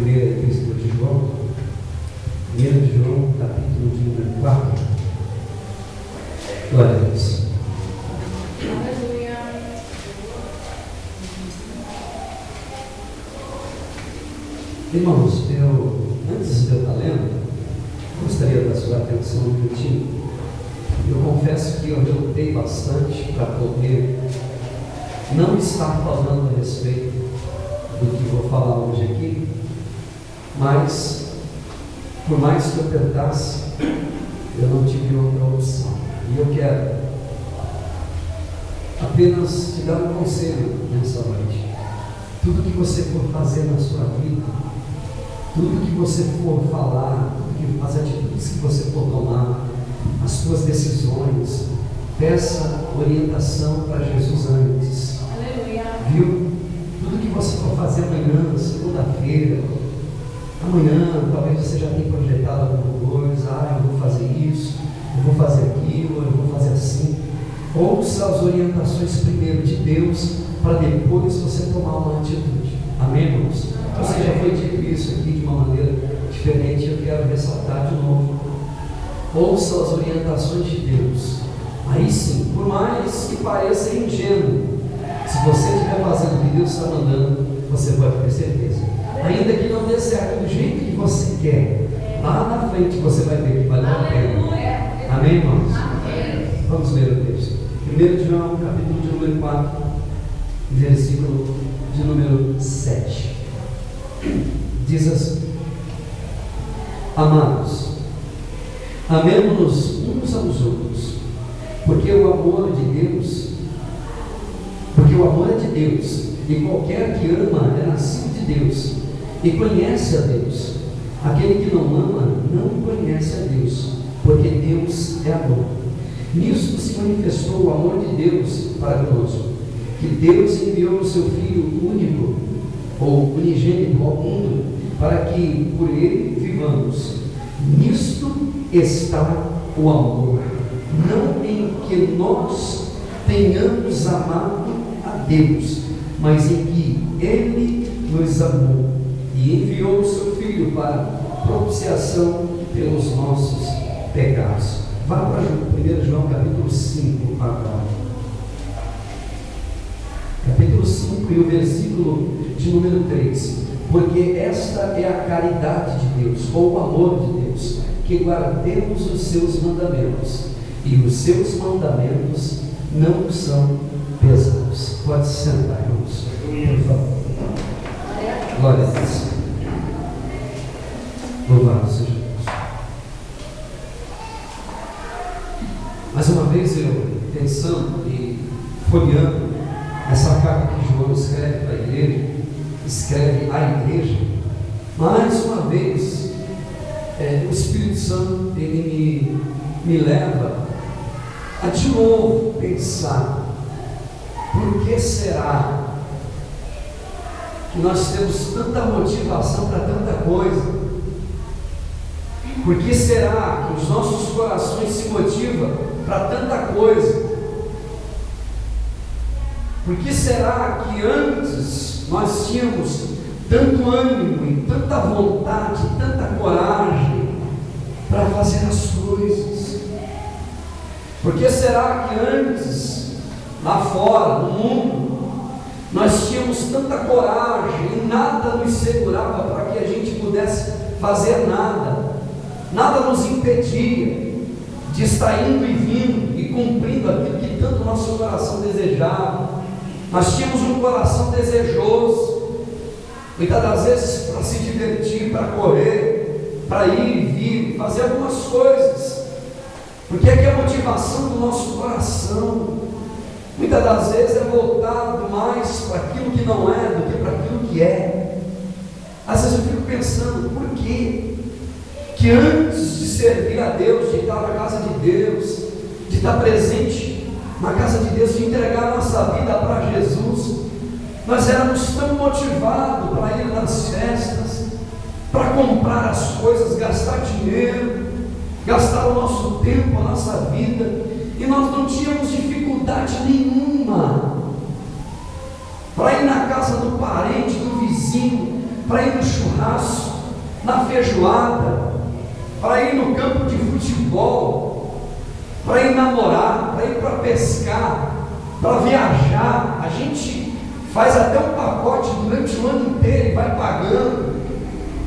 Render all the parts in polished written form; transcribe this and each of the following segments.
primeira epístola de João, 1 de João, capítulo de número 4. Glória a Deus. Irmãos, antes de eu estar lendo, gostaria da sua atenção um minutinho. Eu confesso que eu relutei bastante para poder não estar falando a respeito do que vou falar hoje aqui, mas por mais que eu tentasse, eu não tive outra opção. E eu quero apenas te dar um conselho nessa noite. Tudo que você for fazer na sua vida, tudo que você for falar, as atitudes que você for tomar, as suas decisões, peça orientação para Jesus antes. Aleluia. Viu? Tudo que você for fazer amanhã, segunda-feira, amanhã, talvez você já tenha projetado alguma coisa, eu vou fazer isso, eu vou fazer aquilo, eu vou fazer assim. Ouça as orientações primeiro de Deus, para depois você tomar uma atitude. Amém, irmãos? Ou seja, já foi dito isso aqui de uma maneira diferente, eu quero ressaltar de novo. Ouça as orientações de Deus. Aí sim, por mais que pareça ingênuo, se você estiver fazendo o que Deus está mandando, você pode ter certeza. Ainda que não dê certo do jeito que você quer, lá na frente você vai ver que valeu a pena. Amém, irmãos? Amém. Vamos ler o texto. 1 João, capítulo de número 4, versículo de número 7. Diz assim: Amados, amemo-nos uns aos outros, porque o amor é de Deus, e qualquer que ama é nascido de Deus, e conhece a Deus. Aquele que não ama, não conhece a Deus, porque Deus é amor. Nisto se manifestou o amor de Deus para conosco, que Deus enviou o seu Filho único, ou unigênito ao mundo, para que por ele vivamos. Nisto está o amor, não em que nós tenhamos amado a Deus, mas em que Ele nos amou e enviou o seu Filho para propiciação pelos nossos pecados. Vá para 1 João capítulo 5 agora. Capítulo 5 e o versículo de número 3. Porque esta é a caridade de Deus, ou o amor de Deus, que guardemos os seus mandamentos, e os seus mandamentos não são pesados. Pode se sentar, irmãos, por favor. Glória a Deus. Louvado seja Deus. Mais uma vez eu pensando e folheando essa carta que João escreve para a igreja, escreve à igreja, mais uma vez o Espírito Santo ele me leva a de novo pensar: por que será que nós temos tanta motivação para tanta coisa? Por que será que os nossos corações se motivam para tanta coisa? Por que será que antes nós tínhamos tanto ânimo e tanta vontade, tanta coragem para fazer as coisas? Por que será que antes, lá fora, no mundo, nós tínhamos tanta coragem e nada nos segurava para que a gente pudesse fazer nada? Nada nos impedia de estar indo e vindo e cumprindo aquilo que tanto nosso coração desejava. Nós tínhamos um coração desejoso, muitas das vezes para se divertir, para correr, para ir e vir, fazer algumas coisas, porque é que a motivação do nosso coração, muitas das vezes é voltado mais para aquilo que não é do que para aquilo que é. Às vezes eu fico pensando, por quê? Que antes de servir a Deus, de estar na casa de Deus, de estar presente na casa de Deus, de entregar a nossa vida para Jesus, nós éramos tão motivados para ir nas festas, para comprar as coisas, gastar dinheiro, gastar o nosso tempo, a nossa vida, e nós não tínhamos dificuldade nenhuma para ir na casa do parente, do vizinho, para ir no churrasco, na feijoada, para ir no campo de futebol, para ir namorar, para ir para pescar, para viajar. A gente faz até um pacote durante o ano inteiro e vai pagando,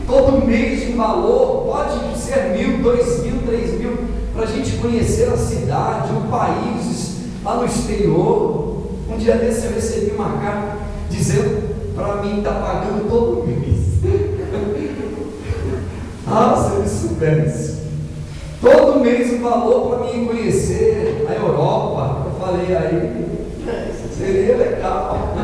todo mês um valor, pode ser 1.000, 2.000, 3.000, para a gente conhecer a cidade, o país, lá no exterior. Um dia desse eu recebi uma carta dizendo para mim estar pagando todo mês. Se ele soubesse, todo mês um valor para mim conhecer a Europa. Eu falei, aí seria legal.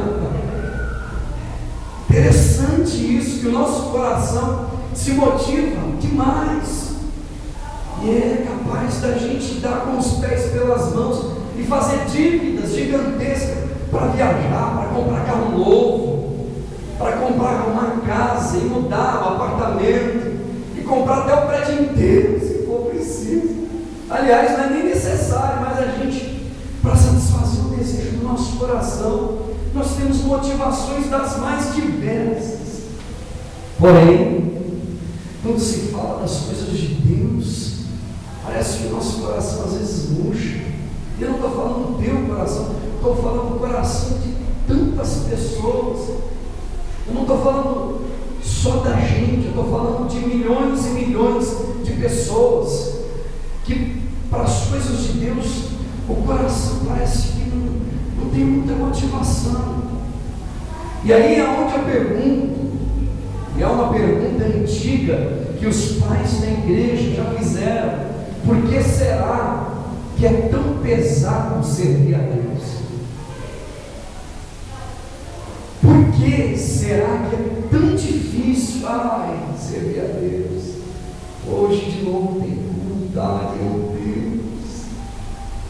Interessante isso, que o nosso coração se motiva demais, e é capaz da gente dar com os pés pelas mãos e fazer dívidas gigantescas para viajar, para comprar carro novo, para comprar uma casa e mudar o apartamento, e comprar até o prédio inteiro, se for preciso. Aliás, não é nem necessário, mas a gente, para satisfazer o desejo do nosso coração, nós temos motivações das mais diversas. Porém, quando se fala das coisas de Deus, parece que o nosso coração às vezes murcha. Eu não estou falando do teu coração, estou falando do coração de tantas pessoas. Eu não estou falando só da gente, eu estou falando de milhões e milhões de pessoas que, para as coisas de Deus, o coração parece que não tem muita motivação. E aí é onde eu pergunto, e é uma pergunta antiga que os pais da igreja já fizeram: por que será que é tão pesado servir a Deus? Por que será que é tão difícil servir a Deus? Hoje de novo tem culto, meu Deus.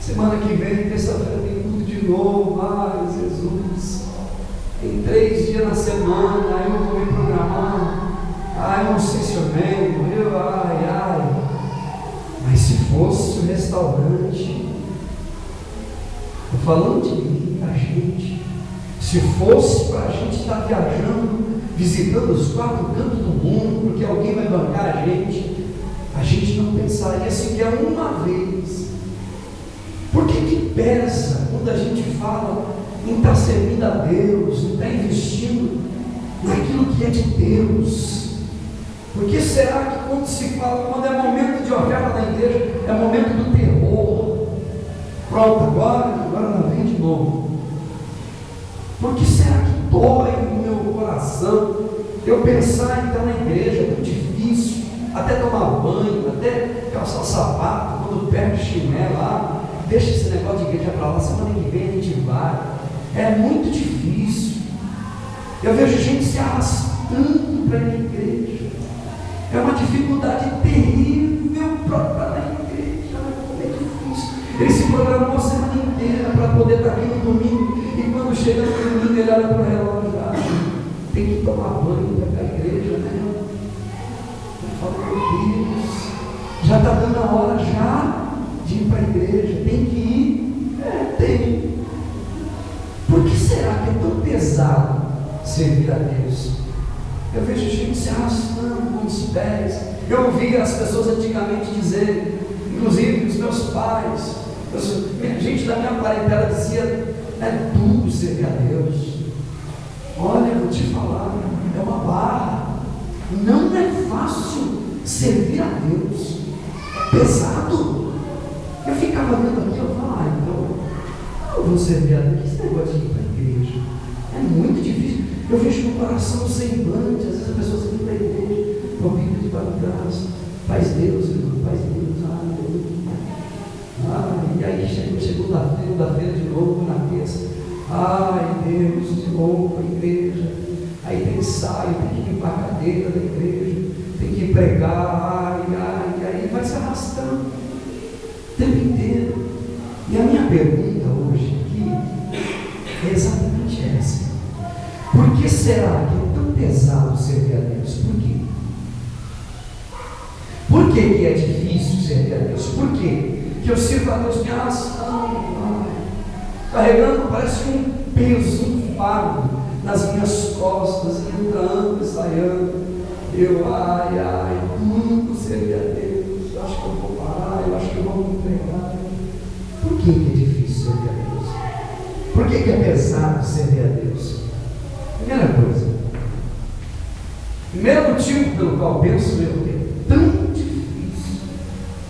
Semana que vem, terça-feira, tem culto de novo. Jesus, tem 3 dias na semana, aí eu vou me programar. Eu não sei se eu venho, mas se fosse um restaurante, estou falando de mim, a gente, se fosse para a gente estar viajando, visitando os 4 cantos do mundo, porque alguém vai bancar a gente não pensaria sequer uma vez. Por que pesa quando a gente fala em estar servindo a Deus, em estar investindo naquilo que é de Deus? Por que será que quando se fala, quando é momento de oferta na igreja, é momento do terror? Pronto, agora não vem de novo. Por que será que dói no meu coração eu pensar em estar na igreja? É muito difícil, até tomar banho, até calçar sapato, quando perde o chinelo, deixa esse negócio de igreja para lá, semana que vem a gente vai. É muito difícil. Eu vejo gente se arrastando para ir na igreja. É uma dificuldade terrível para estar na igreja. É difícil. Ele se programou a semana inteira para poder estar aqui no domingo, e quando chega no domingo ele olha para o relógio, tem que tomar banho para ir para a igreja, né? Eu falo, meu Deus, já está dando a hora já de ir para a igreja, tem que ir? Tem. Por que será que é tão pesado servir a Deus? Eu vejo gente se arrastando com os pés. Eu ouvi as pessoas antigamente dizerem, inclusive os meus pais, gente da minha parentela dizia: é duro servir a Deus. Olha, eu vou te falar, é uma barra. Não é fácil servir a Deus, é pesado. Eu ficava vendo aqui, eu falava, então eu vou servir a Deus. Esse negócio de ir para a igreja é muito difícil. Eu vejo no coração o semblante, às vezes as pessoas vêm para a igreja, com o Bíblia de trás, paz Deus, irmão, paz Deus, e aí chega segunda-feira de novo, na terça, Deus, de novo para a igreja, aí tem ensaio, tem que limpar a cadeira da igreja, tem que pregar, e aí vai se arrastando o tempo inteiro. E a minha pergunta hoje aqui é exatamente essa: por que será que é tão pesado servir a Deus? Por quê? Por que é difícil servir a Deus? Por quê que eu sirvo a Deus me arrastando, carregando, parece um peso, um fardo nas minhas costas, entrando e saindo. Eu, tudo seria Deus. Eu acho que eu vou parar, eu acho que eu vou me entregar. Por que é difícil servir a Deus? Por que é pesado servir a Deus? Primeira coisa, primeiro motivo pelo qual penso eu que é tão difícil,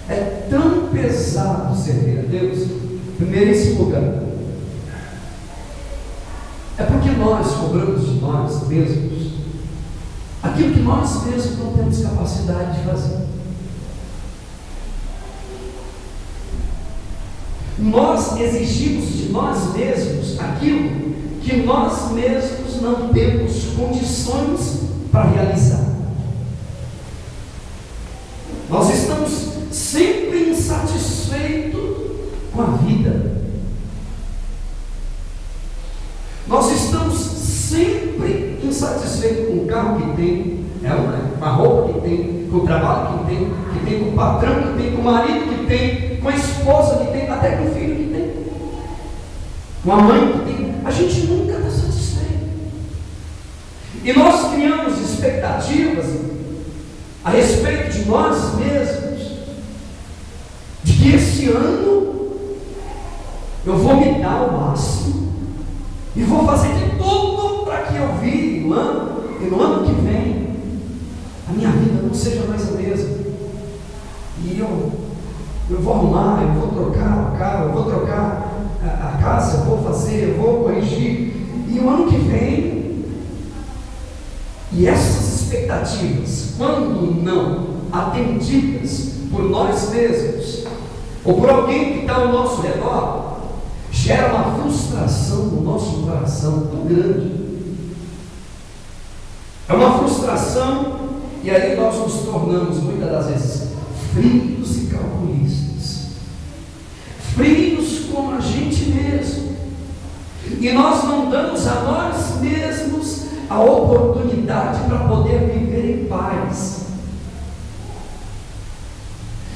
é tão pesado servir a Deus. Primeiríssimo lugar, é porque nós cobramos de nós mesmos aquilo que nós mesmos não temos capacidade de fazer. Nós exigimos de nós mesmos aquilo que nós mesmos não temos condições para realizar. Nós estamos sempre insatisfeitos com a vida. Nós estamos sempre insatisfeitos com o carro que tem, com a roupa que tem, com o trabalho que tem, com o patrão que tem, com o marido que tem, com a esposa que tem, até com o filho que tem, com a mãe que tem. A gente nunca está satisfeito. E nós criamos expectativas a respeito de nós mesmos, de que esse ano eu vou me dar o máximo e vou fazer de tudo para que eu vire no ano que vem a minha vida não seja mais a mesma. E eu vou arrumar, eu vou trocar o carro, eu vou trocar a casa, eu vou fazer, eu vou corrigir. E o ano que vem, e essas expectativas, quando não atendidas por nós mesmos, ou por alguém que está ao nosso redor, gera uma frustração no nosso coração tão grande. É uma frustração, e aí nós nos tornamos muitas das vezes frios e calculistas, frios como a gente mesmo, e nós não damos a nós mesmos a oportunidade para poder viver em paz.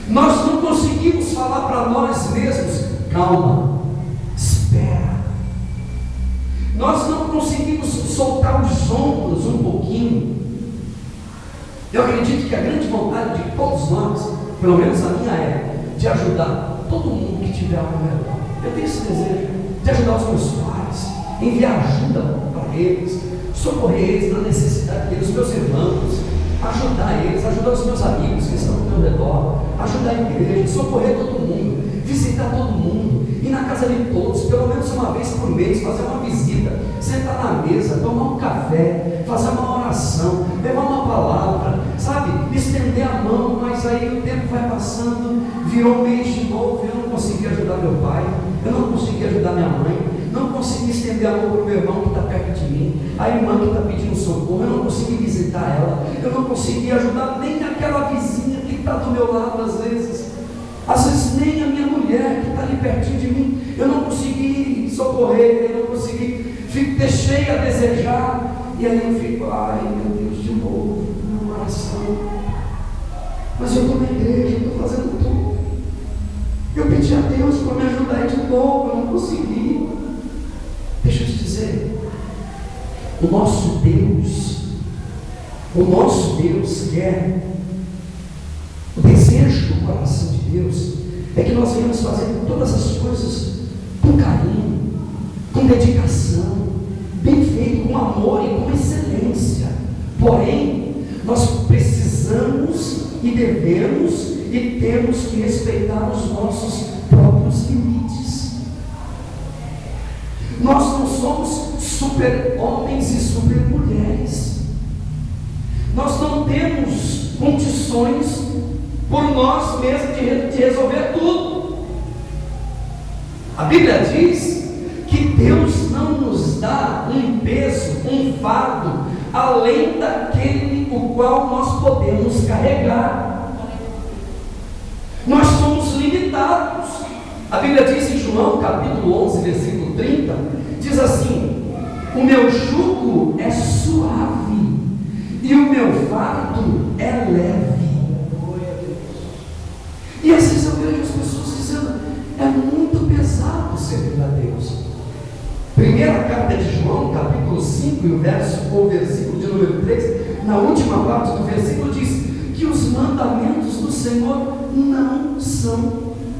Nós não conseguimos falar para nós mesmos: calma, espera. Nós não conseguimos soltar os ombros um pouquinho. Eu acredito que a grande vontade de todos nós, pelo menos a minha é, de ajudar todo mundo que tiver ao meu redor. Eu tenho esse desejo de ajudar os meus pais, enviar ajuda para eles, socorrer eles na necessidade deles, os meus irmãos, ajudar eles, ajudar os meus amigos que estão ao meu redor, ajudar a igreja, socorrer todo mundo, visitar todo mundo, ir na casa de todos, pelo menos uma vez por mês, fazer uma visita, sentar na mesa, tomar um café, fazer uma oração, levar uma palavra, sabe, estender a mão. Mas aí o tempo vai passando, virou um mês de novo, eu não consegui ajudar meu pai, eu não consegui ajudar minha mãe, não consegui estender a mão para o meu irmão que está perto de mim, a irmã que está pedindo socorro, eu não consegui visitar ela, eu não consegui ajudar nem aquela vizinha que está do meu lado às vezes nem a minha mulher que está ali pertinho de mim, eu não consegui socorrer, eu não consegui, deixei a desejar, e aí eu fico, ai meu Deus, de novo, uma oração, mas eu estou na igreja, eu estou fazendo tudo, eu pedi a Deus para me ajudar de novo, eu não consegui. Deixa eu te dizer, o nosso Deus quer, o desejo do coração de Deus é que nós venhamos fazer todas as coisas com carinho, com dedicação, bem feito, com amor e com excelência. Porém, nós precisamos e devemos e temos que respeitar os nossos próprios limites. Nós não somos super homens e super mulheres. Nós não temos condições por nós mesmos de resolver tudo. A Bíblia diz que Deus não nos dá um peso, um fardo, além daquele o qual nós podemos carregar. Nós somos limitados. A Bíblia diz em João capítulo 11, versículo 30, diz assim: o meu jugo é suave e o meu fardo é leve. E às vezes eu vejo as pessoas dizendo: é muito pesado servir a Deus. Primeira carta de João, capítulo 5, 5 e o versículo de número 3, na última parte do versículo diz que os mandamentos do Senhor não são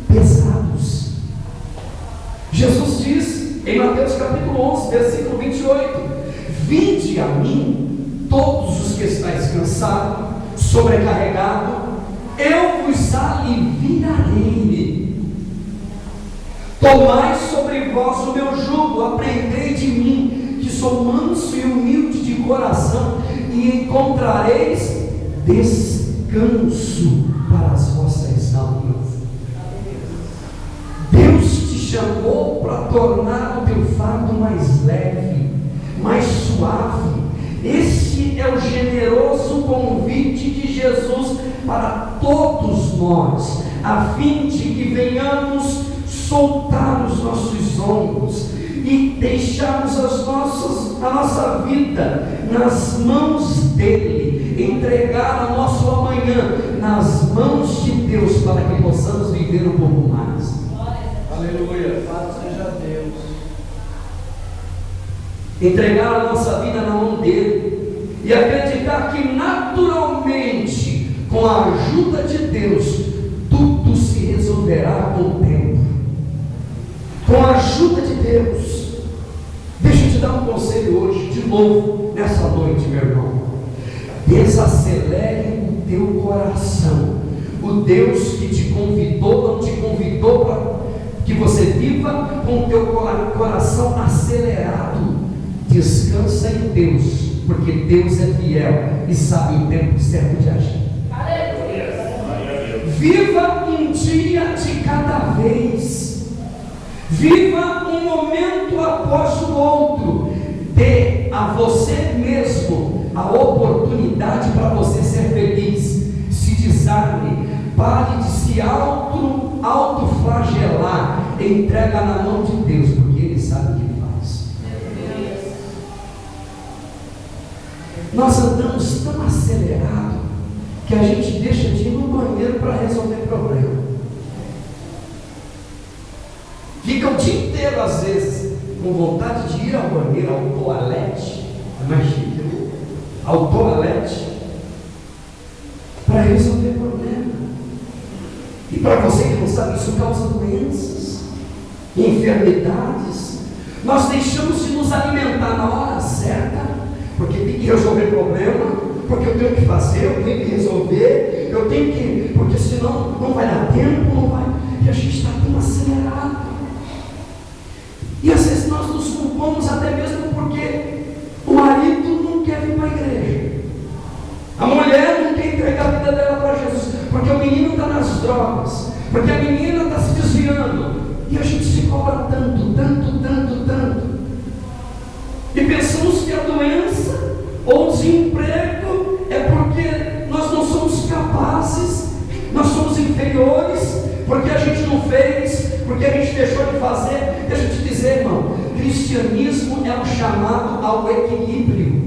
pesados. Jesus diz em Mateus capítulo 11, versículo 28: vinde a mim todos os que estáis cansados, sobrecarregados, eu vos aliviarei. Tomai sobre vós o meu jugo, aprendei de mim, que sou manso e humilde de coração, e encontrareis descanso para as vossas almas. Deus te chamou para tornar o teu fardo mais leve, mais suave. Este é o generoso convite de Jesus para todos nós, a fim de que venhamos soltar os nossos ombros e deixarmos a nossa vida nas mãos dele, entregar o nosso amanhã nas mãos de Deus, para que possamos viver um pouco mais. Aleluia, louvado seja Deus. Entregar a nossa vida na mão dele e acreditar que naturalmente, com a ajuda de Deus, tudo se resolverá com o tempo. Com a ajuda de Deus. Deixa eu te dar um conselho hoje, de novo, nessa noite, meu irmão. Desacelere o teu coração. O Deus que te convidou, não te convidou para que você viva com o teu coração acelerado. Descansa em Deus, porque Deus é fiel e sabe o tempo certo de agir. Viva um dia de cada vez. Viva um momento após o outro. Dê a você mesmo a oportunidade para você ser feliz. Se desarme, pare de se autoflagelar. Entrega na mão de Deus, porque Ele sabe o que Ele faz. Nós andamos tão acelerado que a gente deixa de ir no banheiro para resolver problema. Fica o dia inteiro, às vezes, com vontade de ir ao banheiro, ao toalete, mais chique, né? Ao toalete, para resolver problema. E para você que não sabe, isso causa doenças, enfermidades. Nós deixamos de nos alimentar na hora certa, porque tem que resolver problema, porque eu tenho que fazer, eu tenho que resolver, eu tenho que, porque senão não vai dar tempo, não vai. E a gente está tão acelerado. E às vezes nós nos culpamos até mesmo porque o marido não quer vir para a igreja, a mulher não quer entregar a vida dela para Jesus, porque o menino está nas drogas, porque a menina está se desviando, e a gente se cobra tanto. E pensamos que a doença ou o desemprego é porque nós não somos capazes, nós somos inferiores, porque a gente não fez, porque a gente deixou de fazer. Deixa eu te dizer, irmão, cristianismo é um chamado ao equilíbrio.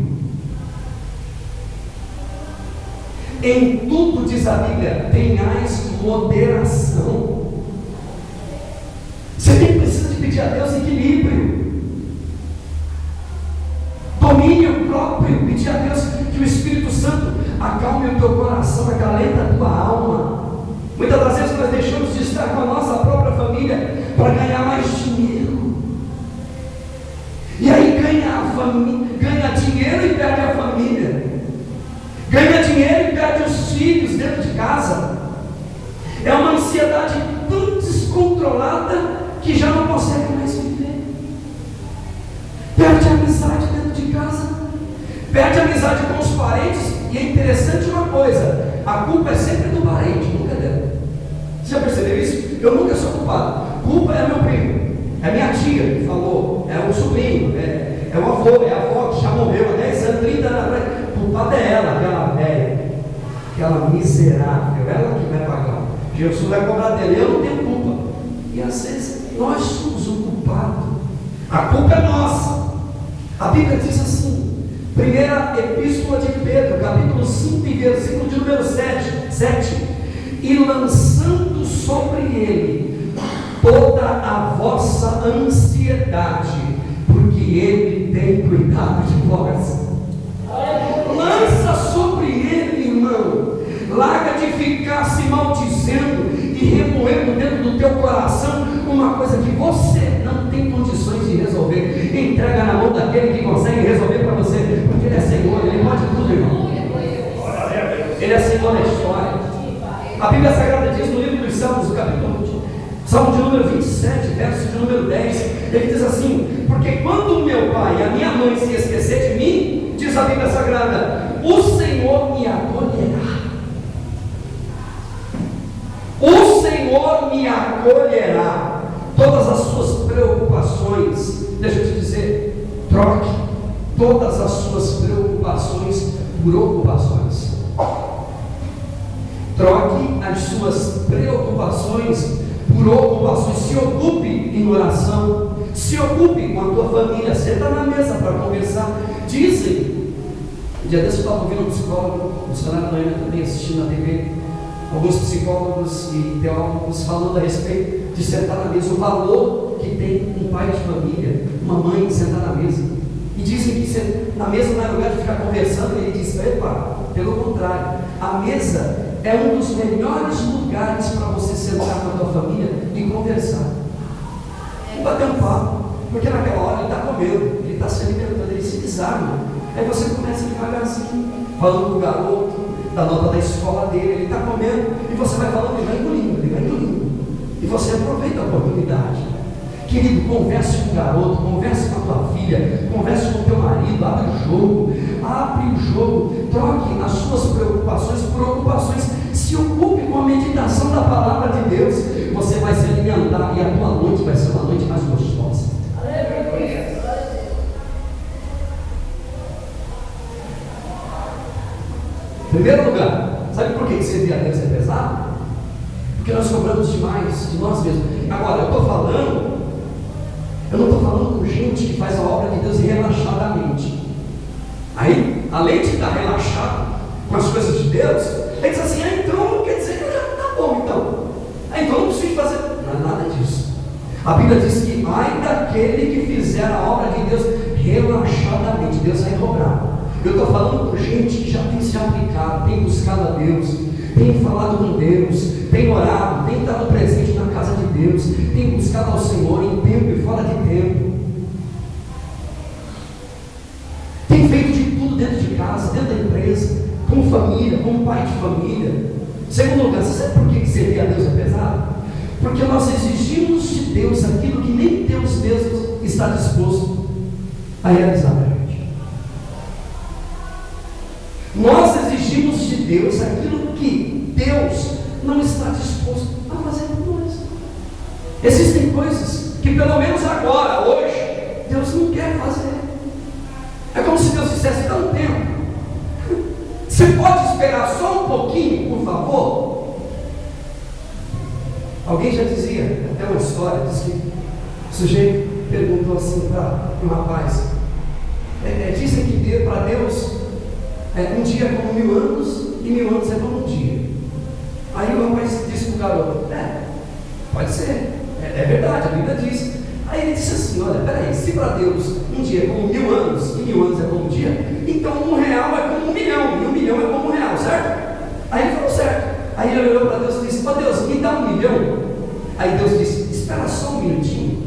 Em tudo, diz a Bíblia, tenhais moderação. Você precisa de pedir a Deus equilíbrio, domínio próprio, pedir a Deus que o Espírito Santo acalme o teu coração, acalenta a tua alma. Muitas das vezes nós deixamos de estar com a nossa própria família para ganhar mais dinheiro. E aí ganha dinheiro e perde a família. Ganha dinheiro e perde os filhos dentro de casa. É uma ansiedade tão descontrolada que já não consegue mais viver. Perde a amizade dentro de casa. Perde a amizade com os parentes. E é interessante uma coisa: a culpa é sempre do parente, nunca é dela. Você já percebeu isso? Eu nunca sou culpado. Culpa é meu primo, é minha tia que falou, é o sobrinho, é o avô, é a avó que já morreu há 10 anos, 30 anos atrás. Culpada é ela, aquela velha, aquela miserável, ela que vai pagar. Jesus vai cobrar dele, eu não tenho culpa. E às vezes nós somos o culpado. A culpa é nossa. A Bíblia diz assim, primeira epístola de Pedro, capítulo 5, versículo de número 7, e lançando sobre ele toda a vossa ansiedade, porque ele tem cuidado pecado e divórcio. Lança sobre ele, irmão. Larga de ficar se maldizendo e remoendo dentro do teu coração uma coisa que você não tem condições de resolver. Entrega na mão daquele que consegue resolver para você, porque ele é Senhor, ele pode tudo, irmão. Ele é Senhor da história. A Bíblia Sagrada diz no livro dos Salmos, Salmo de número 27, verso de número 10, ele diz assim: porque quando o meu pai e a minha mãe se esquecer de mim, diz a Bíblia Sagrada, o Senhor me acolherá. O Senhor me acolherá. Todas as suas preocupações, deixa eu te dizer, troque todas as suas preocupações por ocupações. Troque as suas preocupações por ocupações. Se ocupe em oração, se ocupe com a tua família, senta na mesa para conversar. Dizem, um dia desse eu estava ouvindo um psicólogo, o missionário Noemi também assistindo na TV, alguns psicólogos e teólogos falando a respeito de sentar na mesa, o valor que tem um pai de família, uma mãe sentar na mesa. E dizem que na mesa não é lugar de ficar conversando. E ele diz: epa, pelo contrário, a mesa é um dos melhores lugares para você sentar com a tua família e conversar e bater um papo, porque naquela hora ele está comendo, ele está se alimentando, ele se desarma. Aí você começa devagarzinho, falando com o garoto, da nota da escola dele, ele está comendo, e você vai falando, ele vai engolindo, e você aproveita a oportunidade. Querido, converse com o garoto, converse com a tua filha, converse com o teu marido, abre o jogo, troque as suas preocupações por ocupações, se ocupe com a meditação da palavra de Deus, você vai se alimentar e a tua noite vai ser uma noite mais gostosa. Em primeiro lugar, sabe por que servir a Deus é pesado? Porque nós cobramos demais de nós mesmos. Agora, eu não estou falando com gente que faz a obra de Deus relaxadamente. Aí, além de estar relaxado com as coisas de Deus, ele diz assim: então quer dizer que tá bom então. Então não preciso fazer. Não é nada disso. A Bíblia diz que ai daquele que fizer a obra de Deus relaxadamente, Deus vai cobrar. Eu estou falando com gente que já tem se aplicado, tem buscado a Deus, tem falado com Deus, tem orado, tem estado presente na casa de Deus, tem buscado ao Senhor em tempo e fora de tempo, tem feito de tudo dentro de casa, dentro da empresa, como família, como pai de família. Segundo lugar, você sabe por que servir a Deus é pesado? Porque nós exigimos de Deus aquilo que nem Deus mesmo está disposto a realizar para a gente. Nós exigimos de Deus aquilo que Deus não está disposto a fazer por nós. Existem coisas que pelo menos agora, hoje, Deus não quer fazer. É como se Deus dissesse: dá um tempo. Você pode esperar só um pouquinho, por favor? Alguém já dizia, até uma história, diz que o sujeito perguntou assim para um rapaz: dizem que para Deus um dia é como 1000 anos e 1000 anos é como um dia. Aí o rapaz disse para o garoto: pode ser, é verdade, a Bíblia diz. Aí ele disse assim: olha, peraí, se para Deus um dia é como 1000 anos e 1000 anos é como um dia, então R$1 é como 1 milhão e 1 milhão é como R$1, certo? Aí ele falou: certo. Aí ele olhou para Deus e disse: ó Deus, me dá 1 milhão. Aí Deus disse: espera só um minutinho.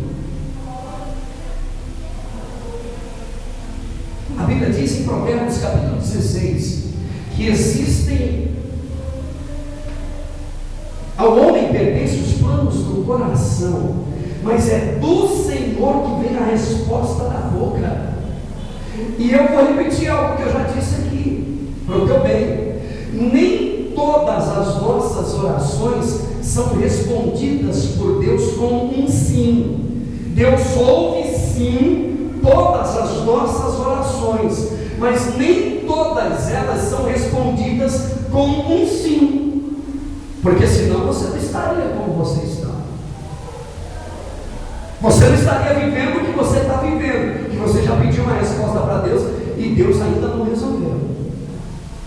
A Bíblia diz em Provérbios capítulo 16 que existem, ao homem pertencem os planos do coração, mas é do Senhor que vem a resposta da boca. E eu vou repetir algo que eu já disse aqui, para o teu bem: nem todas as nossas orações são respondidas por Deus com um sim. Deus ouve sim todas as nossas orações, mas nem todas elas são respondidas com um sim, porque senão você não estaria como você está. Você não estaria vivendo o que você está vivendo, que você já pediu uma resposta para Deus e Deus ainda não resolveu.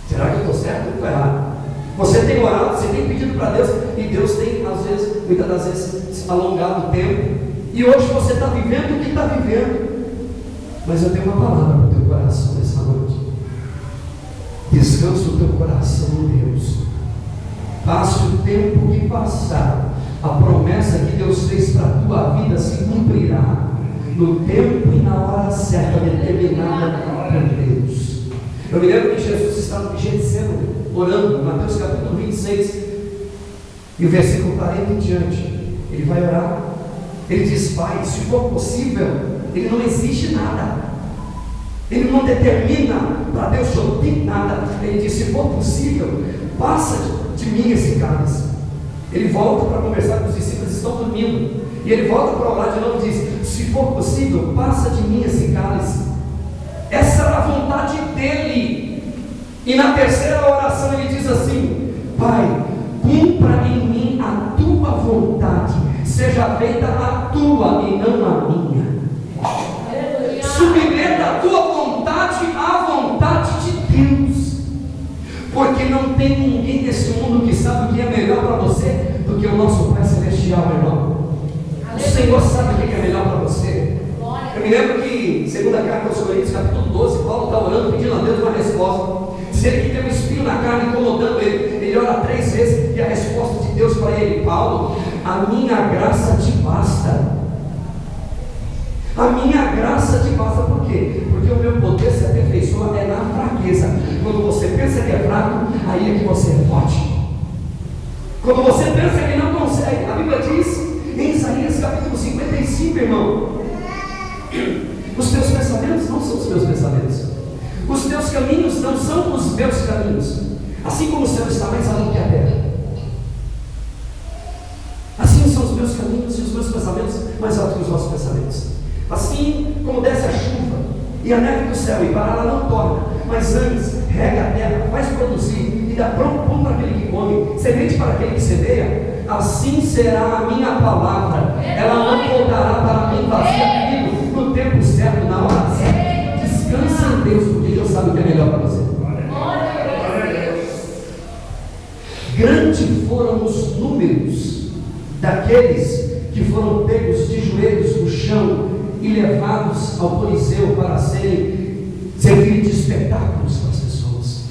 Será que eu estou certo ou estou errado? Você tem orado, você tem pedido para Deus e Deus tem, às vezes, muitas das vezes, alongado o tempo, e hoje você está vivendo o que está vivendo. Mas eu tenho uma palavra para o teu coração nessa noite. Descansa o teu coração em Deus. Passe o tempo que passar, a promessa que Deus fez para a tua vida se cumprirá no tempo e na hora certa, determinada por Deus. Eu me lembro que Jesus estava no Getsemane, orando, Mateus capítulo 26, e o versículo 40 em diante. Ele vai orar, ele diz: Pai, se for possível, ele não exige nada, ele não determina para Deus obter nada. Ele diz: se for possível, passa de mim esse cálice. Ele volta para conversar com os discípulos, estão dormindo, e ele volta para orar de novo e diz: se for possível, passa de mim esse cálice. Essa era a vontade dele. E na terceira oração ele diz assim: Pai, cumpra em mim a tua vontade, seja feita a tua e não a minha. Submeta a tua vontade à vontade de Deus, porque não tem ninguém nesse mundo que sabe o que é melhor para você do que o nosso Pai Celestial, meu irmão. O Senhor sabe o que é melhor para você. Eu me lembro que, segunda carta aos Coríntios, capítulo 12, Paulo está orando, pedindo a Deus uma resposta, dizendo que tem um espinho na carne incomodando ele. Ele ora 3 vezes, e a resposta de Deus para ele: Paulo, a minha graça te basta. A minha graça te basta. Por quê? Porque o meu poder se aperfeiçoa é na fraqueza. Quando você pensa que é fraco, aí é que você é forte. Quando você pensa que não consegue, a Bíblia diz em Isaías capítulo 55, irmão: os teus pensamentos não são os meus pensamentos, os teus caminhos não são os meus caminhos. Assim como o céu está mais alto que a terra, assim são os meus caminhos e os meus pensamentos mais altos que os vossos pensamentos. Assim como desce a chuva e a neve do céu, e para ela não torna, mas antes rega a terra, faz produzir e dá pão para aquele que come, semente para aquele que semeia, assim será a minha palavra, ela não voltará para mim vazia, no tempo certo, na hora certa. Descansa em Deus, porque Deus sabe o que é melhor para você. Grandes foram os números daqueles que foram pegos de joelhos no chão e levados ao Coliseu para servir de espetáculos para as pessoas.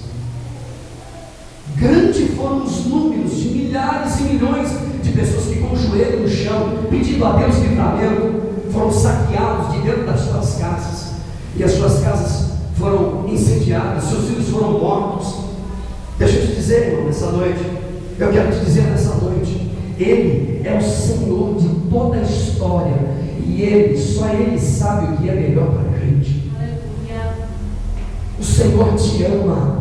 Grandes foram os números de milhares e milhões de pessoas que, com o joelho no chão, pedindo a Deus livramento, foram saqueados de dentro das suas casas, e as suas casas foram incendiadas, seus filhos foram mortos. Deixa eu te dizer, irmão, nessa noite, eu quero te dizer nessa noite: Ele é o Senhor de toda a história, e só Ele sabe o que é melhor para a gente. O Senhor te ama,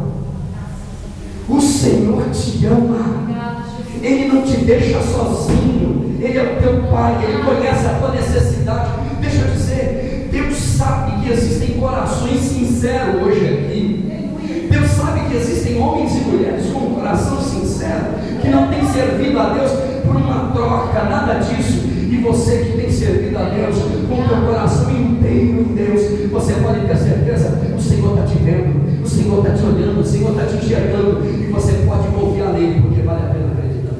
o Senhor te ama, Ele não te deixa sozinho, Ele é o teu Pai, Ele conhece a tua necessidade. Deixa eu dizer, Deus sabe que existem corações sinceros hoje aqui. Deus sabe que existem homens e mulheres com um coração sincero, que não tem servido a Deus por uma troca, nada disso. E você que tem servido a Deus com o teu coração inteiro em Deus, você pode ter certeza, o Senhor está te vendo, o Senhor está te olhando, o Senhor está te enxergando, e você pode confiar nele, porque vale a pena acreditar.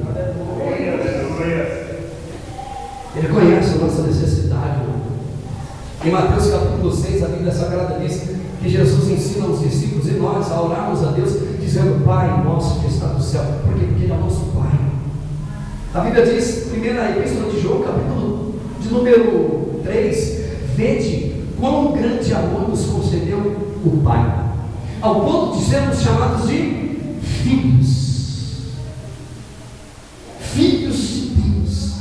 Ele conhece a nossa necessidade, irmão. Em Mateus capítulo 6, a Bíblia Sagrada diz que Jesus ensina aos discípulos e nós a orarmos a Deus, dizendo: Pai nosso que está no céu. Por quê? Porque Ele é o nosso Pai. A Bíblia diz, primeira epístola de João, capítulo de número 3: vede quão grande amor nos concedeu o Pai, ao ponto de sermos chamados de filhos. Filhos de Deus.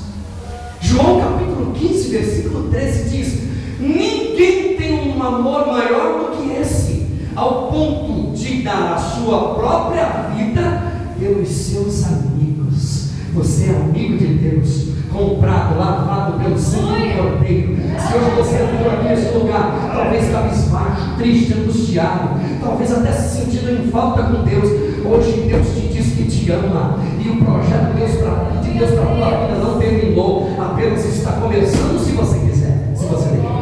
João capítulo 15, versículo 13 diz: ninguém tem um amor maior do que esse, ao ponto de dar a sua própria vida pelos seus amigos. Você é amigo de Deus, comprado, lavado pelo sangue do Cordeiro. Se hoje você entrou aqui nesse lugar, talvez cabisbaixo, triste, angustiado, talvez até se sentindo em falta com Deus, hoje Deus te diz que te ama, e o projeto de Deus para a tua vida não terminou, apenas está começando, se você quiser, se você deixar.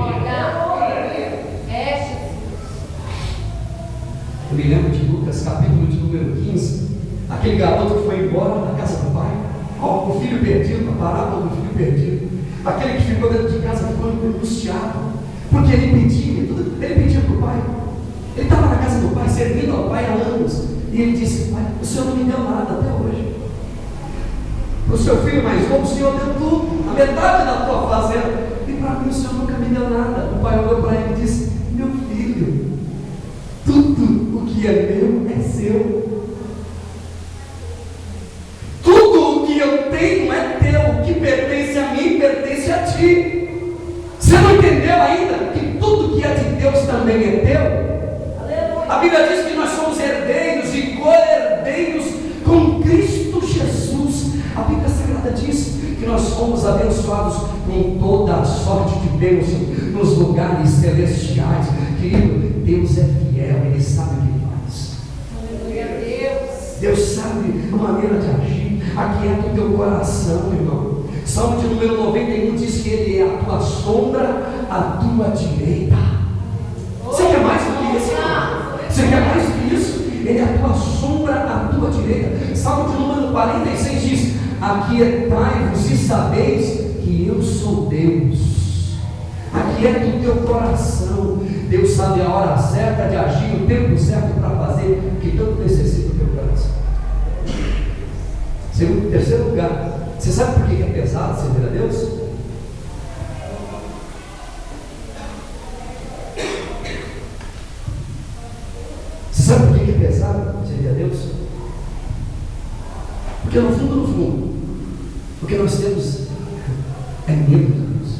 Eu me lembro de Lucas capítulo de número 15, aquele garoto que foi embora da casa do pai, o filho perdido, a parábola do filho perdido. Aquele que ficou dentro de casa ficou angustiado, Porque ele pedia para o pai. Ele estava na casa do pai, servindo ao pai há anos. E ele disse: pai, o senhor não me deu nada até hoje. Para o seu filho mais novo, o senhor deu tudo, a metade da tua fazenda. E para mim o senhor nunca me deu nada. O pai olhou para ele e disse: meu filho, tudo o que é meu é seu. Tudo o que eu tenho é teu. O que pertence a mim pertence a ti. Você não entendeu ainda que tudo que é de Deus também é teu? Aleluia. A Bíblia diz que nós somos herdeiros e co-herdeiros com Cristo Jesus. A Bíblia Sagrada diz que nós somos abençoados com toda a sorte de bênção nos lugares celestiais. Querido, Deus é fiel, Ele sabe o que Ele faz. Aleluia, Deus. Deus sabe a maneira de agir. Aquieta o teu coração, irmão. Salmo de número 91 diz que Ele é a tua sombra, a tua direita. Você quer mais do que isso? Você quer mais do que isso? Ele é a tua sombra, a tua direita. Salmo de número 46 diz: aquietai-vos e sabeis que eu sou Deus. Aquieta o teu coração. Deus sabe a hora certa de agir, o tempo certo para fazer o que tanto necessita o teu coração. Segundo, terceiro lugar, você sabe por que é pesado servir a Deus? Você sabe por que é pesado servir a Deus? Porque no fundo, porque nós temos medo de Deus.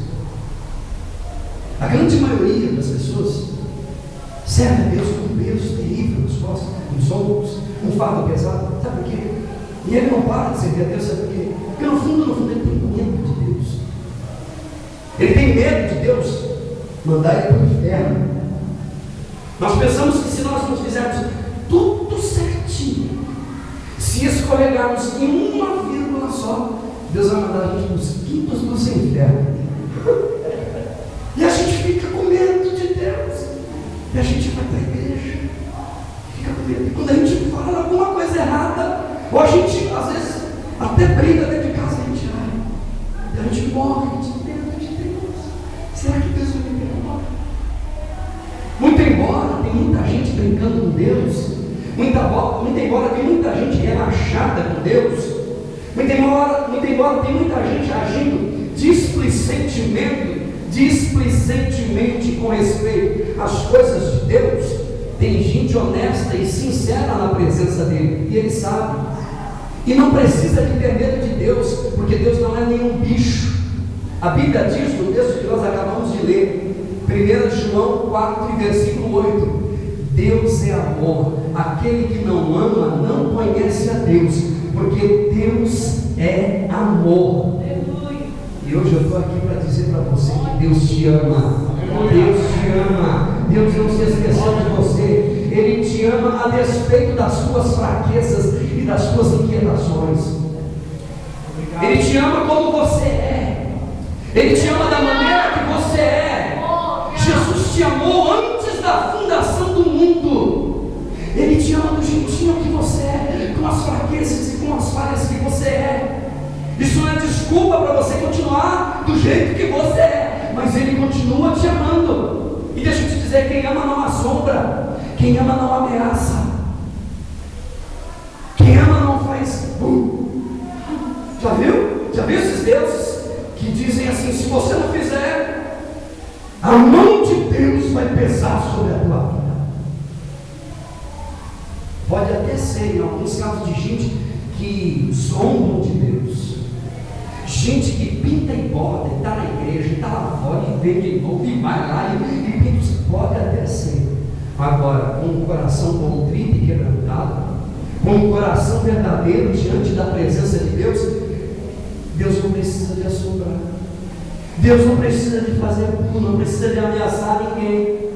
A grande maioria das pessoas serve a Deus com um peso terrível nos costas, nos ombros, um fardo pesado. Sabe por quê? E ele não para de servir a Deus, sabe por quê? Porque no fundo ele tem medo de Deus. Ele tem medo de Deus mandar ele para o inferno. Nós pensamos que se nós não fizermos tudo certinho, se escorregarmos em uma vírgula só, Deus vai mandar a gente nos quintos dos infernos. E a gente fica com medo de Deus. E a gente vai para a igreja, fica com medo. E quando a gente fala alguma coisa errada, ou a gente às vezes até briga dentro de casa, a gente ai, e a gente morre de medo de Deus. Será que Deus vai me perdoar? Muito embora tem muita gente brincando com Deus, muito embora tem muita gente relaxada com Deus, muito embora tem muita gente agindo displicentemente com respeito às coisas de Deus, tem gente honesta e sincera na presença dele, e ele sabe. E não precisa de ter medo de Deus, porque Deus não é nenhum bicho. A Bíblia diz no texto que nós acabamos de ler, 1 João 4, versículo 8: Deus é amor, aquele que não ama não conhece a Deus, porque Deus é amor. E hoje eu estou aqui para dizer para você que Deus te ama. Deus te ama. Deus não se esqueceu de você. Ele te ama a despeito das suas fraquezas e das suas inquietações. Ele te ama como você é. Ele te ama da maneira que você é. Jesus te amou antes da fundação do mundo. Ele te ama do jeitinho que você é, com as fraquezas e com as falhas que você é. Isso não é desculpa para você continuar do jeito que você é, mas Ele continua te amando. E deixa eu te dizer, quem ama não assombra, quem ama não ameaça, quem ama não faz Já viu esses deuses que dizem assim: se você não fizer, a mão de Deus vai pesar sobre a tua vida. Pode até ser em alguns casos de gente que zombam de Deus, gente que pinta e borda, está na igreja, está lá fora e vem de novo e vai lá e pinta. Pode até ser. Agora, com um coração contrito e quebrantado, com um coração verdadeiro diante da presença de Deus, Deus não precisa de assombrar, Deus não precisa de fazer não precisa de ameaçar ninguém.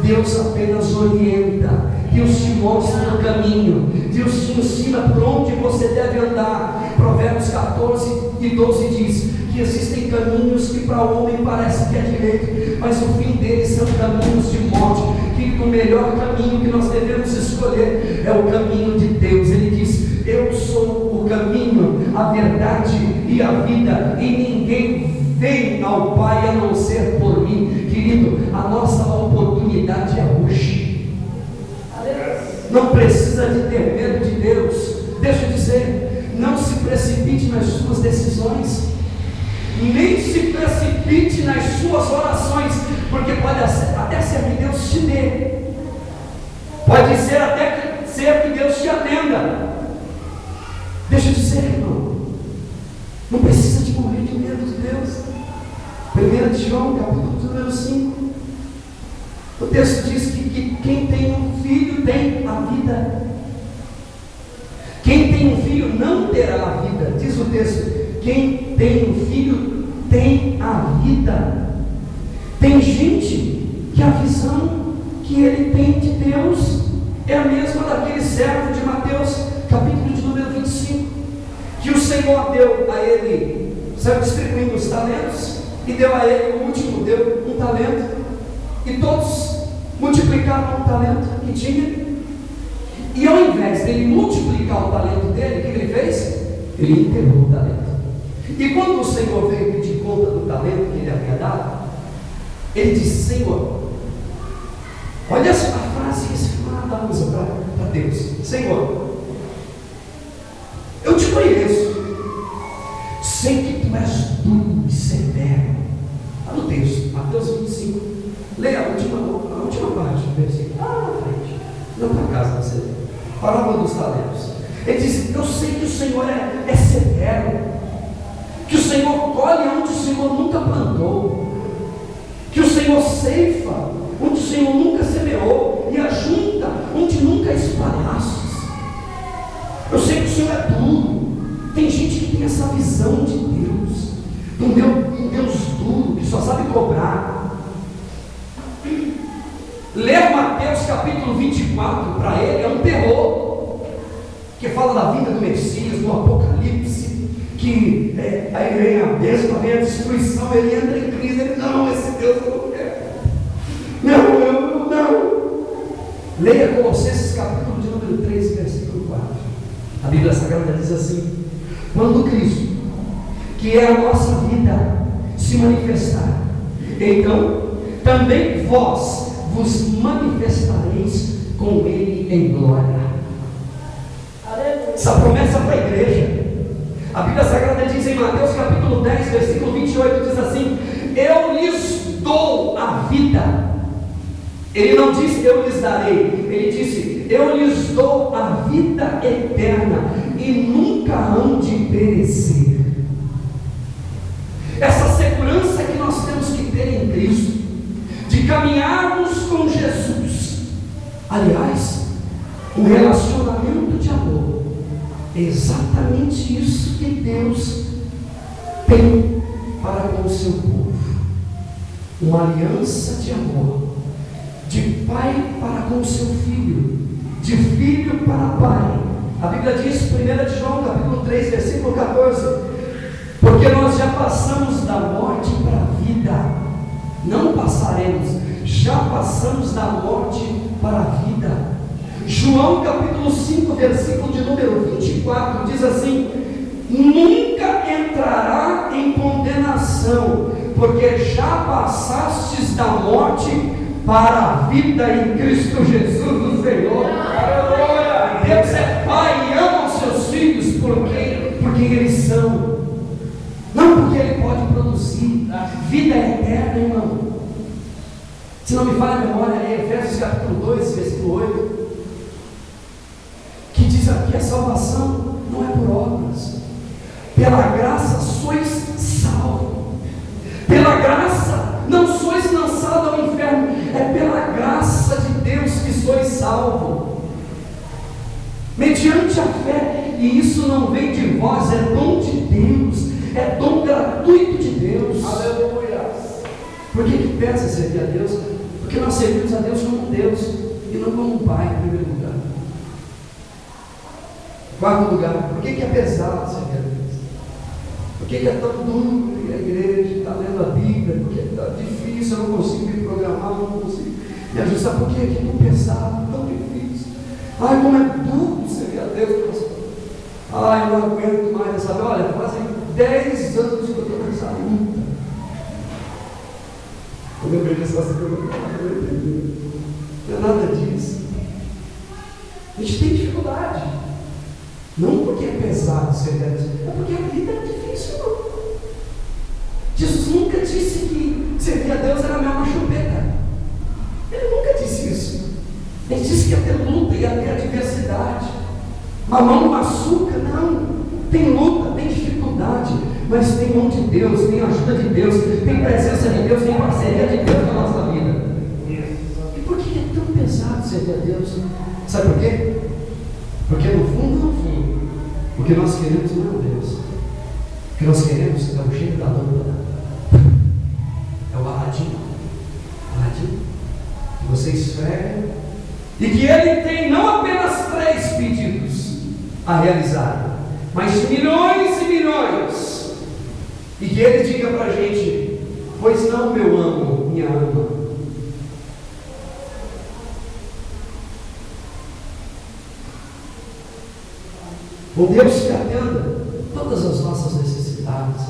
Deus apenas orienta, Deus te mostra o caminho, Deus te ensina por onde você deve andar. Provérbios 14 e 12 diz que existem caminhos que para o homem parece que é direito, mas o fim deles são caminhos de morte. Que o melhor caminho que nós devemos escolher é o caminho de Deus. Ele diz: eu sou o caminho, a verdade e a vida, e ninguém vem ao Pai a não ser por mim. Querido, a nossa oportunidade é hoje. Não precisa de ter medo de Deus. Deixa eu dizer, não se precipite nas suas decisões, nem se precipite nas suas orações, porque pode até ser que Deus te dê, pode ser até que Deus te atenda. Deixa eu dizer, irmão, não precisa de morrer de medo de Deus. 1 João, capítulo número 5, o texto diz que quem tem um filho tem a vida. Quem tem um filho não terá a vida. Diz o texto, quem tem um filho tem a vida. Tem gente que a visão que ele tem de Deus é a mesma daquele servo de Mateus, capítulo de número 25, que o Senhor deu a ele, sabe, distribuindo os talentos, e deu a ele, o último deu um talento, e todos multiplicaram o talento que tinha. E ao invés dele multiplicar o talento dele, o que ele fez? Ele enterrou o talento. E quando o Senhor veio pedir conta do talento que ele havia dado, ele disse: Senhor, olha essa frase que esse camarada usa para Deus: Senhor, eu te conheço, sei que tu és duro e severo. Está no texto, Mateus 25. Leia a última parte do versículo, lá na frente, não para casa você lê. Parábola dos talentos. Ele diz: eu sei que o Senhor é severo, que o Senhor colhe onde o Senhor nunca plantou, que o Senhor ceifa onde o Senhor nunca semeou, e ajunta onde nunca espalhastes. Eu sei que o Senhor é duro. Tem gente que tem essa visão de Deus, um Deus duro, que só sabe cobrar. Ler Mateus capítulo 24 para ele é um terror, que fala da vinda do Messias, do Apocalipse, que aí vem a bênção, vem a destruição, ele entra em crise, ele: não, esse Deus eu não quero, não. Leia Colossenses capítulo de número 3, versículo 4. A Bíblia Sagrada diz assim: quando Cristo, que é a nossa vida, se manifestar, então também vós vos manifestareis com Ele em glória. Essa promessa para a igreja. A Bíblia Sagrada diz em Mateus capítulo 10, versículo 28, diz assim: eu lhes dou a vida. Ele não disse eu lhes darei, ele disse eu lhes dou a vida eterna, e nunca hão de perecer. Essa segurança que nós temos que ter em Cristo, de caminharmos com Jesus. Aliás, o relacionamento de amor é exatamente isso que Deus tem para com o seu povo. Uma aliança de amor, de pai para com o seu filho, de filho para pai. A Bíblia diz, 1 João capítulo 3, versículo 14: porque nós já passamos da morte para a vida. Não passaremos, já passamos da morte para a vida. João capítulo 5, versículo de número 24 diz assim: nunca entrará em condenação, porque já passastes da morte para a vida em Cristo Jesus o Senhor. Aleluia! Deus é Pai e ama os seus filhos porque eles são, não porque Ele pode produzir. Vida eterna, irmão. Se não me falha a memória, é Efésios capítulo 2, versículo 8, que diz aqui: a salvação não é por obras, pela graça sois salvos. Pela graça não sois lançados ao inferno, é pela graça de Deus que sois salvos, mediante a fé, e isso não vem de vós, é dom de Deus, é dom gratuito de Deus. Aleluia. Por que pesa servir a Deus? Porque nós servimos a Deus como um Deus e não como um Pai, em primeiro lugar. Quarto lugar, por que é pesado servir a Deus? Por que é tão duro ir à igreja, estar lendo a Bíblia? Porque está difícil, eu não consigo me programar, não consigo me ajustar. Por que é tão pesado, tão difícil? Ai, como é duro servir a Deus, pastor. Ai, eu não aguento mais essa. Olha, fazem 10 anos que eu estou nessa luta. Eu vejo essa coisa. Não é nada disso. A gente tem dificuldade. Não porque é pesado servir a Deus, é porque a vida é difícil, não. Jesus nunca disse que servir a Deus era mel na chupeta. Ele nunca disse isso. Ele disse que ia ter luta, ia ter adversidade. Mamão no açúcar, não. Tem luta, tem dificuldade, mas tem mão de Deus, tem ajuda de Deus, tem presença de Deus, tem parceria de Deus na nossa vida. E por que é tão pesado servir a Deus? Sabe por quê? Porque no fundo, o que nós queremos não é Deus. O que nós queremos é o jeito da lâmpada. É o Aladim. Aladim. Que você esfrega. E que ele tem não apenas 3 pedidos a realizar, mas milhões e milhões. E que ele diga para a gente: pois não, meu amo, minha ama. Um Deus que atenda todas as nossas necessidades.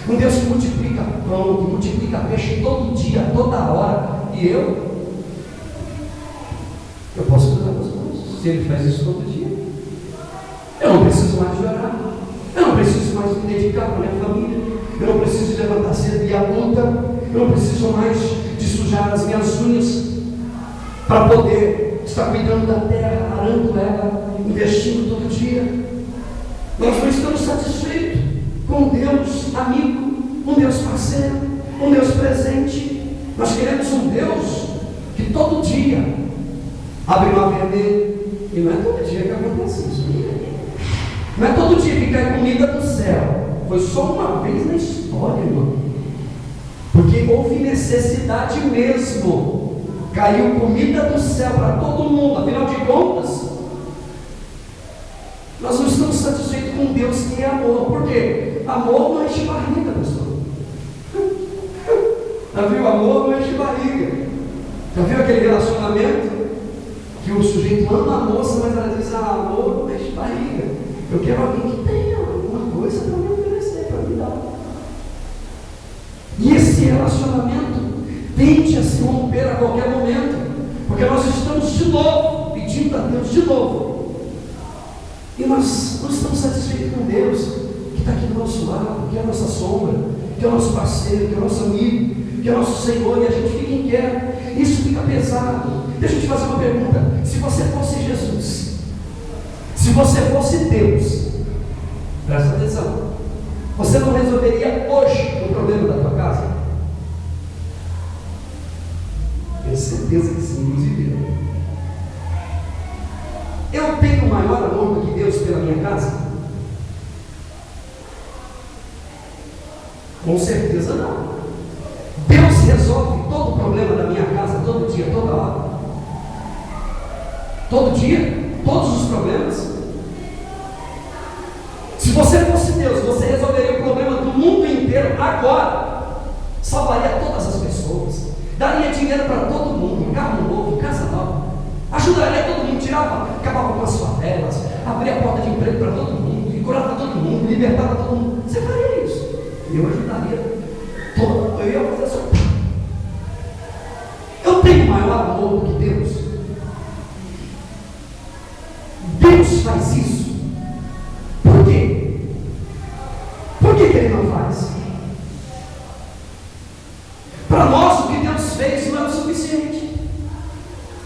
Um Deus que multiplica pão, que multiplica peixe todo dia, toda hora. E eu posso cuidar das coisas. Se Ele faz isso todo dia, eu não preciso mais de orar. Eu não preciso mais me dedicar para a minha família. Eu não preciso de levantar cedo e ir à luta. Eu não preciso mais de sujar as minhas unhas para poder estar cuidando da terra, arando ela, investindo todo dia. Nós não estamos satisfeitos com um Deus amigo, um Deus parceiro, um Deus presente. Nós queremos um Deus que todo dia abre uma vermelha. E não é todo dia que acontece isso. Não é todo dia que cai comida do céu. Foi só uma vez na história, irmão. Porque houve necessidade mesmo. Caiu comida do céu para todo mundo. Afinal de contas, nós não estamos satisfeitos com Deus que é amor. Por quê? Amor não enche barriga, pastor. Já viu? Amor não enche barriga. Já viu aquele relacionamento que o sujeito ama a moça, mas ela diz: amor não enche barriga. Eu quero alguém que tenha alguma coisa para me oferecer, para me dar. E esse relacionamento tende a se romper a qualquer momento, porque nós estamos de novo pedindo a Deus de novo. E nós não estamos satisfeitos com Deus, que está aqui do nosso lado, que é a nossa sombra, que é o nosso parceiro, que é o nosso amigo, que é o nosso Senhor, e a gente fica inquieto. Isso fica pesado. Deixa eu te fazer uma pergunta: se você fosse Jesus, se você fosse Deus, presta atenção, você não resolveria hoje o problema da tua casa? Tenho certeza que sim, inclusive eu tenho maior amor do que Deus pela minha casa? Com certeza não. Deus resolve todo o problema da minha casa, todo dia, toda hora. Todo dia, todos os problemas. Se você fosse Deus, você resolveria o problema do mundo inteiro agora. Salvaria todas as pessoas. Daria dinheiro para todo mundo, carro novo, casa nova. Ajudaria todo mundo, acabava com as favelas, abria a porta de emprego para todo mundo, e curava todo mundo, libertava todo mundo. Você faria isso? Eu ajudaria todo. Eu ia fazer isso. Eu tenho maior amor do que Deus. Deus faz isso. Por quê? Por que Ele não faz? Para nós, o que Deus fez não é o suficiente.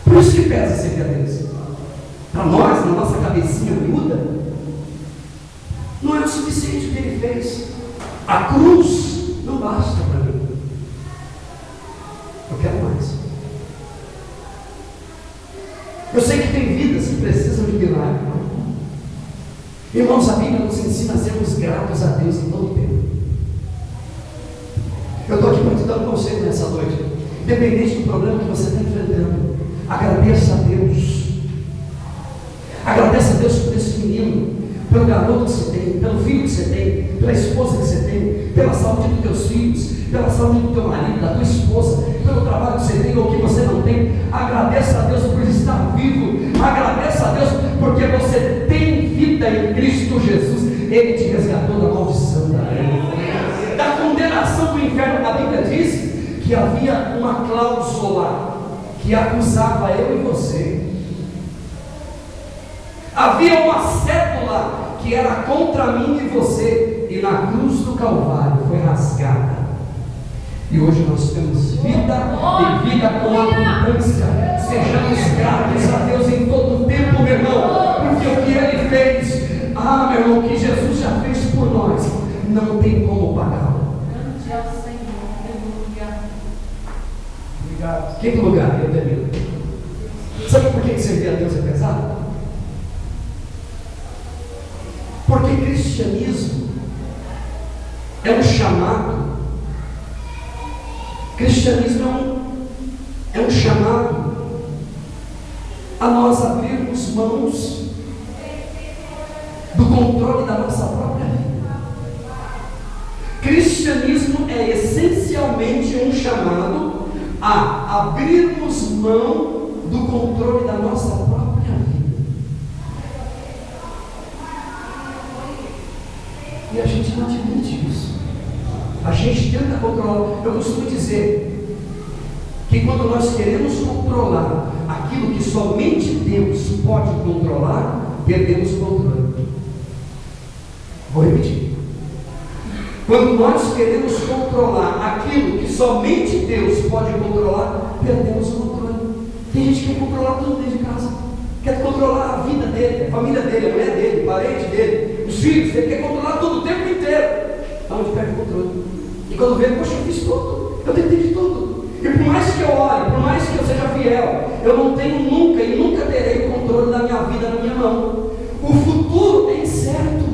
Por isso que pesa servir a Deus. Para nós, na nossa cabecinha miúda, não é o suficiente o que Ele fez. A cruz não basta para mim. Eu quero mais. Eu sei que tem vidas que precisam de milagre. Irmãos, a Bíblia nos ensina a sermos gratos a Deus em todo o tempo. Eu estou aqui para te dar um conselho nessa noite. Independente do problema que você está enfrentando, agradeça a Deus. Agradeça a Deus por esse menino, pelo garoto que você tem, pelo filho que você tem, pela esposa que você tem, pela saúde dos teus filhos, pela saúde do teu marido, da tua esposa, pelo trabalho que você tem ou que você não tem. Agradeça a Deus por estar vivo. Agradeça a Deus porque você tem vida em Cristo Jesus. Ele te resgatou da maldição da condenação do inferno. A Bíblia diz que havia uma cláusula que acusava eu e você. Havia uma cédula que era contra mim e você, e na cruz do Calvário foi rasgada. E hoje nós temos vida e vida com abundância. Sejamos gratos a Deus em todo o tempo, meu irmão, porque o que Ele fez, meu irmão, o que Jesus já fez por nós, não tem como pagá-lo. Quinto lugar, eu termino. Sabe por que servir a Deus é pesado? Porque cristianismo é um chamado. Cristianismo é um chamado a nós abrirmos mãos do controle da nossa própria vida. Cristianismo é essencialmente um chamado a abrirmos mão do controle da nossa própria vida. E a gente não admite isso. A gente tenta controlar. Eu costumo dizer que quando nós queremos controlar aquilo que somente Deus pode controlar, perdemos o controle. Vou repetir. Quando nós queremos controlar aquilo que somente Deus pode controlar, perdemos o controle. Tem gente que quer controlar tudo dentro de casa. Quer controlar a vida dele, a família dele, a mulher dele, o parente dele, os filhos. Ele quer controlar tudo o tempo inteiro. Onde perde o controle. E quando vê, poxa, eu fiz tudo, eu tentei de tudo. E por mais que eu ore, por mais que eu seja fiel, eu não tenho nunca e nunca terei o controle da minha vida na minha mão. O futuro é incerto.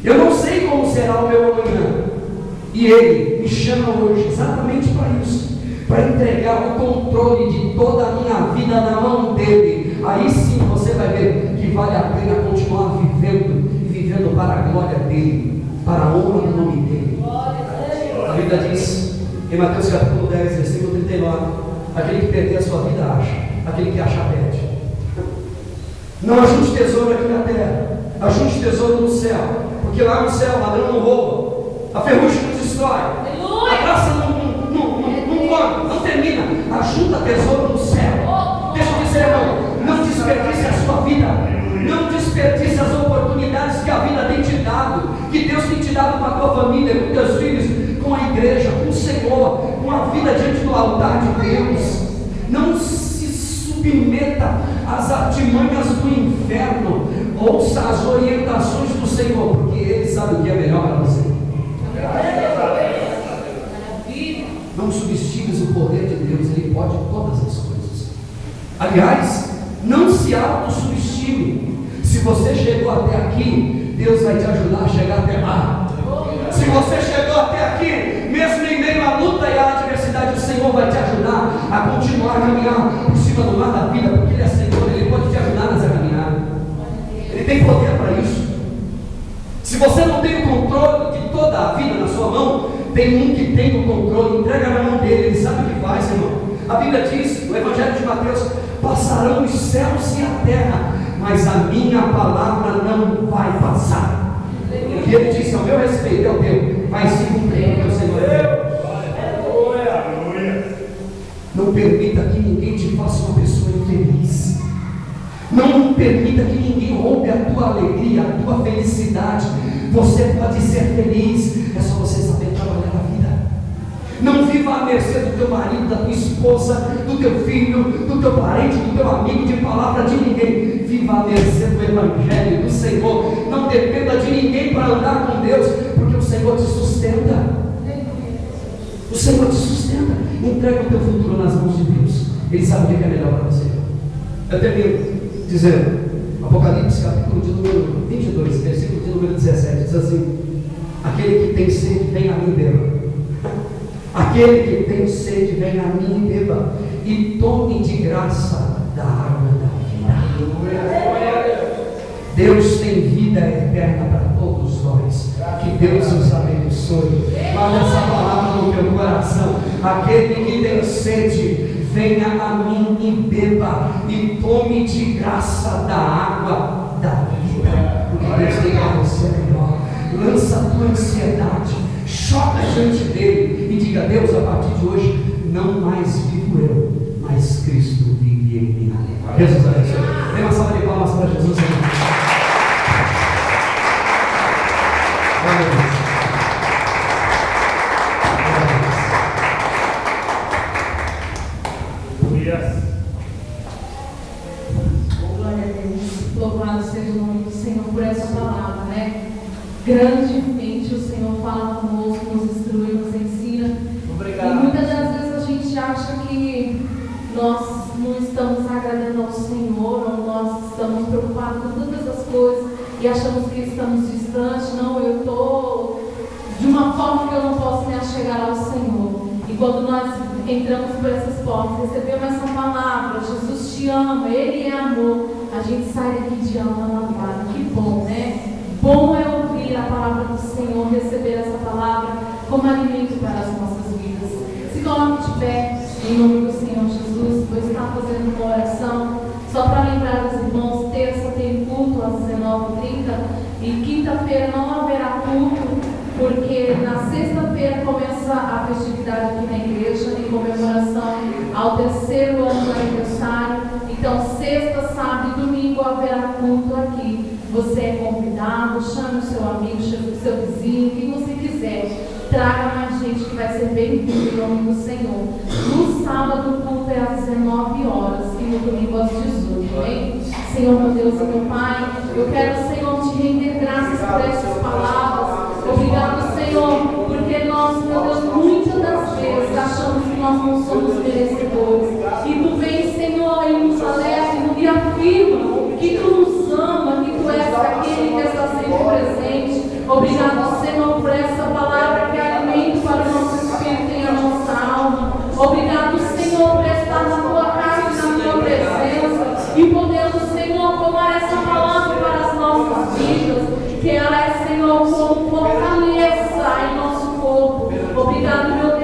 Eu não sei como será o meu amanhã. E Ele me chama hoje exatamente para isso, para entregar o controle de toda a minha vida na mão dEle. Aí sim você vai ver que vale a pena continuar vivendo, e vivendo para a glória dEle, para a honra do nome dEle. A Bíblia diz, em Mateus capítulo 10, versículo 39, aquele que perder a sua vida acha, aquele que acha perde. Não ajunte tesouro aqui na terra, ajunte tesouro no céu, porque lá no céu o ladrão não rouba, a ferrugem não destrói, a traça não come, não termina. Ajunta tesouro no céu. Deixa eu dizer, irmão, não desperdice a sua vida, não desperdice as oportunidades que a vida tem te dado, que Deus tem te dado com a tua família, com teus filhos, com a igreja, com o Senhor, com a vida diante do altar de Deus. Não se submeta às artimanhas do inferno. Ouça as orientações do Senhor, porque Ele sabe o que é melhor para você. Não subestimes o poder de Deus, Ele pode todas as coisas. Aliás, não se autossubestime. Se você chegou até aqui, Deus vai te ajudar a chegar até lá. Se você chegou até aqui, mesmo em meio à luta e à adversidade, o Senhor vai te ajudar a continuar a caminhar por cima do mar da vida, porque Ele é Senhor, Ele pode te ajudar nessa caminhada. Ele tem poder para isso. Se você não tem o controle de toda a vida na sua mão, tem um que tem o controle, entrega na mão dele, ele sabe o que faz, irmão. A Bíblia diz, no Evangelho de Mateus, passarão os céus e a terra, mas a minha palavra não vai passar. E ele disse ao meu respeito, é o teu, vai se cumprir, porque o Senhor é Deus. Não permita que ninguém te faça uma pessoa infeliz. Não permita que ninguém roube a tua alegria, a tua felicidade. Você pode ser feliz, é só você saber trabalhar a vida. Não viva à mercê do teu marido, da tua esposa, do teu filho, do teu parente, do teu amigo, de palavra de ninguém. Viva à mercê do Evangelho, do Senhor. Não dependa de ninguém para andar com Deus, porque o Senhor te sustenta. O Senhor te sustenta. Entrega o teu futuro nas mãos de Deus. Ele sabe o que é melhor para você. Eu termino dizendo, Apocalipse capítulo de número 22, versículo de número 17, diz assim: aquele que tem sede, vem a mim beba. Aquele que tem sede, vem a mim e beba, e tome de graça da água da vida. Deus tem vida eterna para todos nós. Que Deus nos abençoe. Guarda essa palavra no teu coração. Aquele que tem sede, venha a mim e beba, e tome de graça da água da vida. O que Deus tem para você é melhor. Lança a tua ansiedade, choca diante dele e diga: Deus, a partir de hoje não mais vivo eu, mas Cristo vive em mim. Jesus abençoe. Dê uma salva de palmas para Jesus. Glória a Deus. Glória a Deus. Louvado seja o nome do Senhor por essa palavra, né? Grandemente o Senhor fala conosco, nos instrui, nos ensina. Obrigado. E muitas das vezes a gente acha que nós não estamos agradando ao Senhor, ou nós estamos preocupados com todas as coisas e achamos que estamos distantes. Não, eu estou de uma forma que eu não posso me achegar ao Senhor. E quando nós entramos por essas portas, recebemos essa palavra, Jesus te ama, Ele é amor, a gente sai daqui de alma lavada. Que bom, né? Bom é ouvir a palavra do Senhor, receber essa palavra como alimento para as nossas vidas. Se coloque de pé, em nome do Senhor Jesus. Vou estar fazendo uma oração, só para lembrar os irmãos, terça tem culto às 19h30 e quinta-feira não haverá culto, porque na sexta-feira começa a festividade aqui na igreja, em comemoração ao 3º ano do aniversário. Então, sexta, sábado e domingo haverá culto aqui. Você é convidado, chame o seu amigo, chame o seu vizinho, quem você quiser. Traga mais gente que vai ser bem-vindo em nome do Senhor. No sábado o culto é às 19h e no domingo às 18h. Amém? Senhor, meu Deus e meu Pai, eu quero, Senhor, te render graças por essas palavras. Obrigado, Senhor, porque nós, meu Deus, muitas das vezes achamos que nós não somos merecedores. E tu vem, Senhor, e nos alerta e afirma que tu nos ama, que tu és aquele que está sempre presente. Obrigado, Senhor, por essa palavra que é alimento para o nosso espírito e a nossa alma. Obrigado, Senhor, por estar na tua casa e na tua presença e podendo, Senhor, tomar essa palavra para as nossas vidas, que ela é, Senhor, como fortaleza em nosso corpo. Obrigado, meu